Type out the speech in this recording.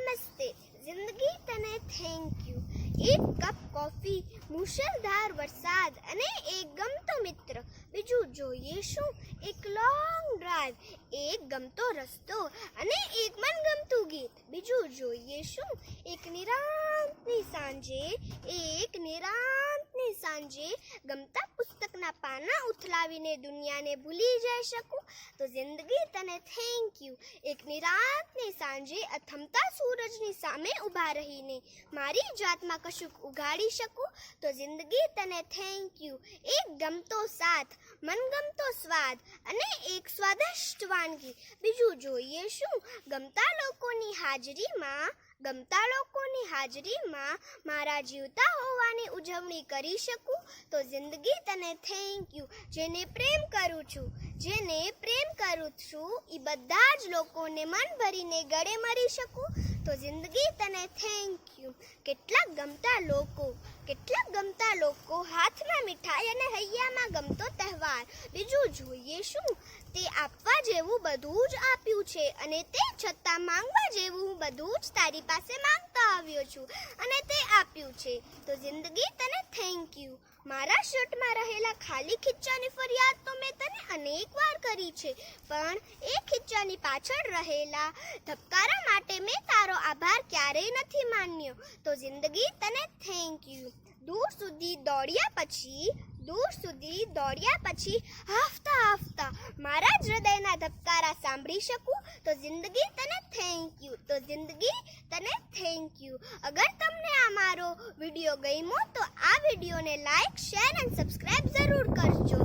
નમસ્તે. જિંદગી તને થેન્ક યુ. એક કપ કોફી, મુશળધાર વરસાદ અને એક ગમતો મિત્ર. બીજું જોઈએ શું? એક લોંગ ડ્રાઈવ, એક ગમતો રસ્તો અને એક મનગમતું ગીત. બીજું જોઈએ શું? એક નિરાંતની સાંજે ગમતા પુસ્તકના પાના ઉથલાવીને દુનિયાને ભૂલી જઈ શકું. તો જિંદગી તને થેન્ક યુ. એક નિરાંતની સાંજે અથમતા સૂરજની સામે ઊભા રહીને મારી જાતમાં કશુંક ઉગાડી શકું. તો જિંદગી તને થેન્ક યુ. એક ગમતો સાથ, મનગમતો સ્વાદ અને એક સ્વાદિષ્ટ વાનગી. બીજું જોઈએ શું? ગમતા લોકોની હાજરીમાં મારા જીવતા હોવાની ઉજવણી કરી શકું. તો જિંદગી તને થેન્ક યુ. જેને પ્રેમ કરું છું એ બધા જ લોકોને મન ભરીને ગળે મરી શકું. તો જિંદગી તને થેન્ક યુ. કેટલાક ગમતા લોકો, હાથમાં મીઠાઈ અને હૈયામાં ગમતો તહેવાર. બીજું જોઈએ શું? તે આપવા જેવું બધું જ આપ્યું છે અને તે છતાં માંગવા જેવું હું બધું જ તારી પાસે માંગતા આવ્યો છું અને તે આપ્યું છે. તો જિંદગી તને થેન્ક યુ. મારા શર્ટમાં રહેલા ખાલી ખીચ્ચાની ફરિયાદ તો મેં તને અનેક વાર કરી છે, પણ એ ખીચ્ચાની પાછળ રહેલા ધબકારા માટે મેં તારો આભાર ક્યારેય નથી માન્યો. તો જિંદગી તને થેન્ક યુ. દૂર સુધી દોડ્યા પછી હાફતા મારા જ હૃદયના ધબકારા સાંભળી શકું. તો જિંદગી તને થેન્ક યુ. તો જિંદગી તને થેન્ક યુ. અગર તમને આ મારો વિડીયો ગમ્યો તો આ વિડીયોને લાઈક, શેર અને સબસ્ક્રાઇબ જરૂર કરજો.